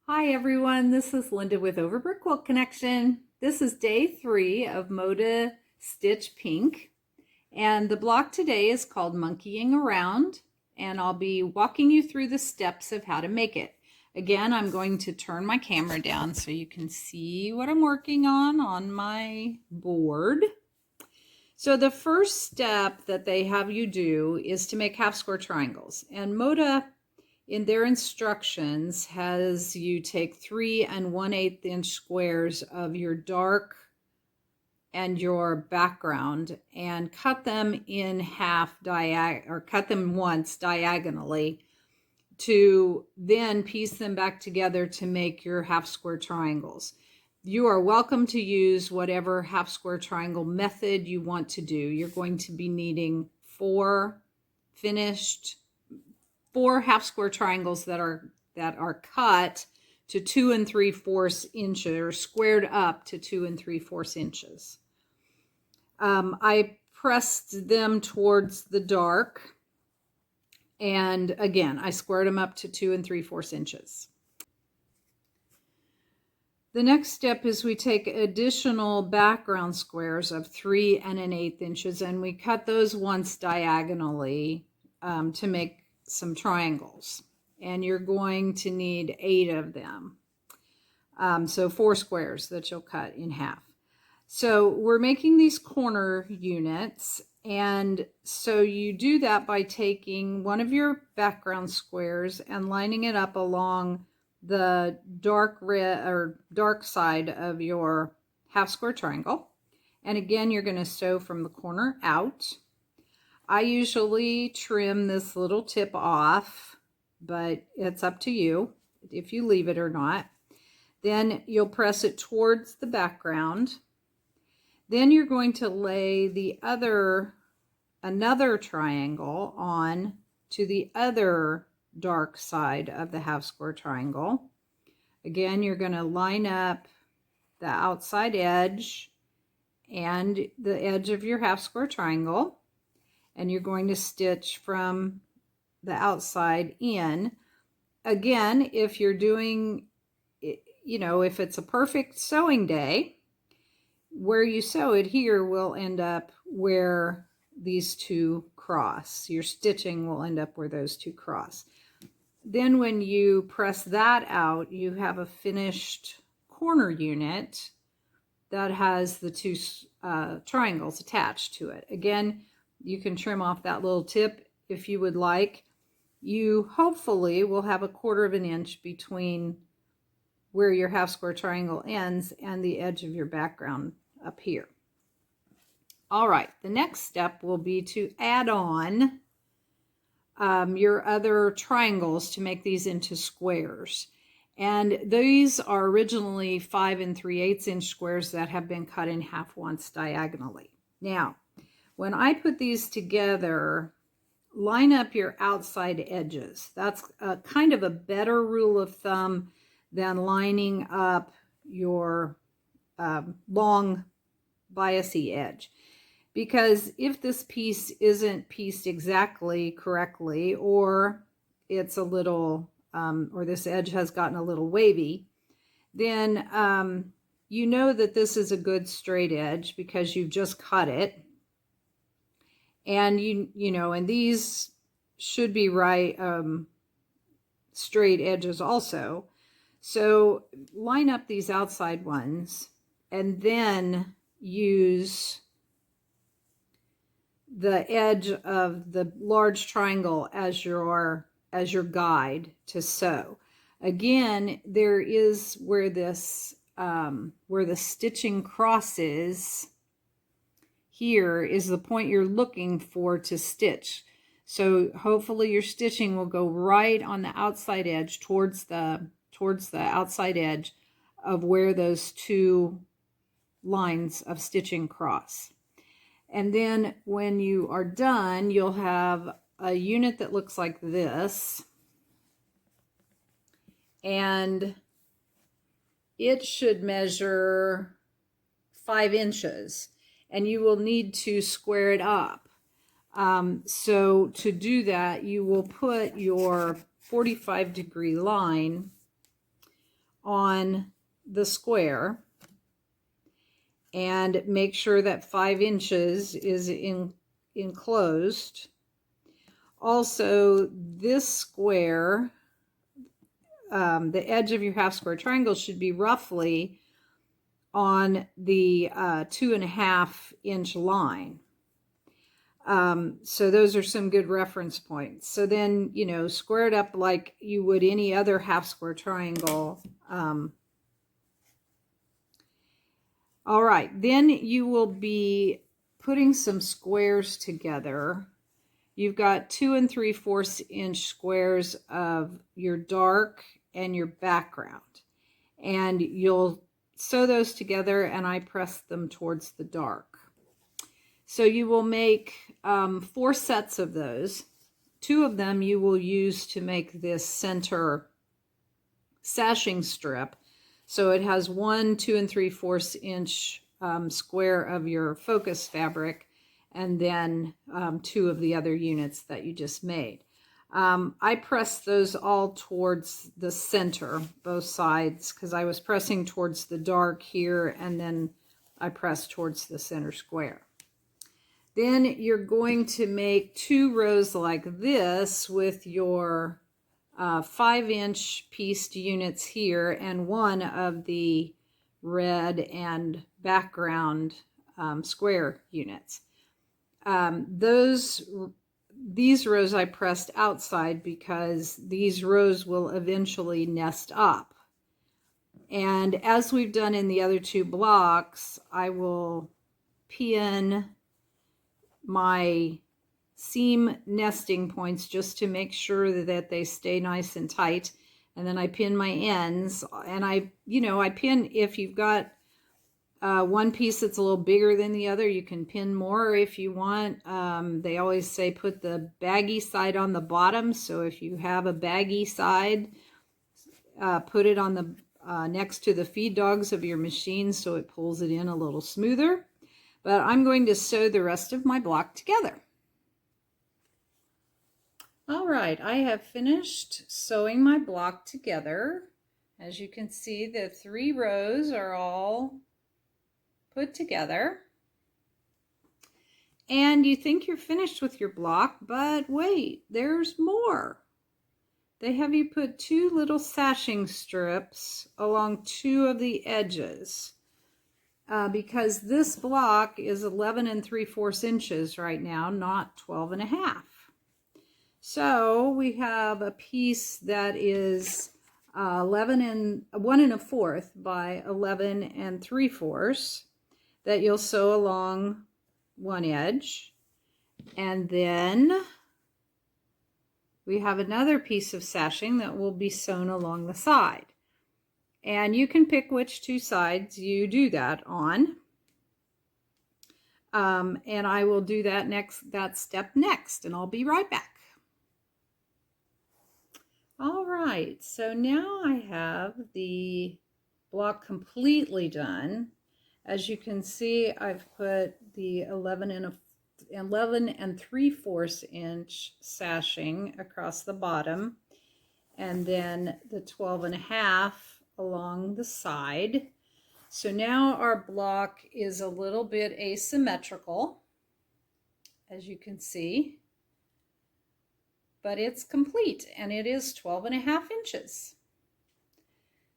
Hi everyone, this is Linda with Overbrook Quilt Connection. This is day 3 of Moda Stitch Pink, and the block today is called Monkeying Around, and I'll be walking you through the steps of how to make it. Again, I'm going to turn my camera down so you can see what I'm working on my board. So the first step that they have you do is to make half square triangles, and Moda in their instructions has you take 3 1/8 inch squares of your dark and your background and cut them in half or cut them once diagonally to then piece them back together to make your half square triangles. You are welcome to use whatever half square triangle method you want to do. You're going to be needing 4 half square triangles that are cut to 2 3/4 inches, or squared up to 2 3/4 inches. I pressed them towards the dark, and again I squared them up to 2 3/4 inches. The next step is we take additional background squares of 3 1/8 inches and we cut those once diagonally to make some triangles, and you're going to need 8 of them. So 4 squares that you'll cut in half. So we're making these corner units, and so you do that by taking one of your background squares and lining it up along the dark red or dark side of your half square triangle. And again, you're going to sew from the corner out. I usually trim this little tip off, but it's up to you if you leave it or not. Then you'll press it towards the background. Then you're going to lay another triangle on to the other dark side of the half square triangle. Again, you're going to line up the outside edge and the edge of your half square triangle, and you're going to stitch from the outside in. Again, if you're doing, if it's a perfect sewing day, where you sew it here will end up where these two cross. Your stitching will end up where those two cross. Then when you press that out, you have a finished corner unit that has the two triangles attached to it. Again, you can trim off that little tip if you would like. You hopefully will have 1/4 inch between where your half square triangle ends and the edge of your background up here. All right, the next step will be to add on your other triangles to make these into squares. And these are originally 5 3/8 inch squares that have been cut in half once diagonally. Now, when I put these together, line up your outside edges. That's kind of a better rule of thumb than lining up your long biasy edge. Because if this piece isn't pieced exactly correctly, or it's a little, or this edge has gotten a little wavy, then you know that this is a good straight edge because you've just cut it. And and these should be right straight edges also. So line up these outside ones and then use the edge of the large triangle as your guide to sew. Again, there is where this where the stitching crosses. Here is the point you're looking for to stitch. So hopefully your stitching will go right on the outside edge towards the outside edge of where those two lines of stitching cross. And then when you are done, you'll have a unit that looks like this, and it should measure 5 inches, and you will need to square it up. So to do that, you will put your 45-degree line on the square and make sure that 5 inches is enclosed. Also, this square, the edge of your half square triangle should be roughly on the 2.5 inch line. So those are some good reference points. So then, you know, square it up like you would any other half square triangle. All right, then you will be putting some squares together. You've got 2 3/4 inch squares of your dark and your background. And you'll sew those together, and I press them towards the dark. So you will make 4 sets of those. 2 of them you will use to make this center sashing strip. So it has 1 2 3/4 inch square of your focus fabric, and then 2 of the other units that you just made. I pressed those all towards the center, both sides, because I was pressing towards the dark here, and then I pressed towards the center square. Then you're going to make 2 rows like this with your 5 inch pieced units here and 1 of the red and background square units. These rows I pressed outside because these rows will eventually nest up. And as we've done in the other 2 blocks, I will pin my seam nesting points just to make sure that they stay nice and tight. And then I pin my ends, and I pin, if you've got one piece that's a little bigger than the other, you can pin more if you want. They always say put the baggy side on the bottom. So if you have a baggy side, put it on the next to the feed dogs of your machine so it pulls it in a little smoother. But I'm going to sew the rest of my block together. All right, I have finished sewing my block together. As you can see, the 3 rows are all put together. And you think you're finished with your block, but wait, there's more. They have you put 2 little sashing strips along 2 of the edges. Because this block is 11 3/4 inches right now, not 12.5. So we have a piece that is 1 1/4 by 11 3/4 that you'll sew along one edge. And then we have another piece of sashing that will be sewn along the side. And you can pick which 2 sides you do that on. And I will do that step next, and I'll be right back. All right, so now I have the block completely done. As you can see, I've put the 11 3/4 inch sashing across the bottom, and then the 12.5 along the side. So now our block is a little bit asymmetrical, as you can see, but it's complete, and it is 12.5 inches.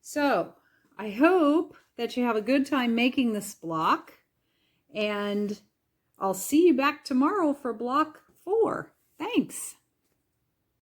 So I hope that you have a good time making this block, and I'll see you back tomorrow for block 4. Thanks.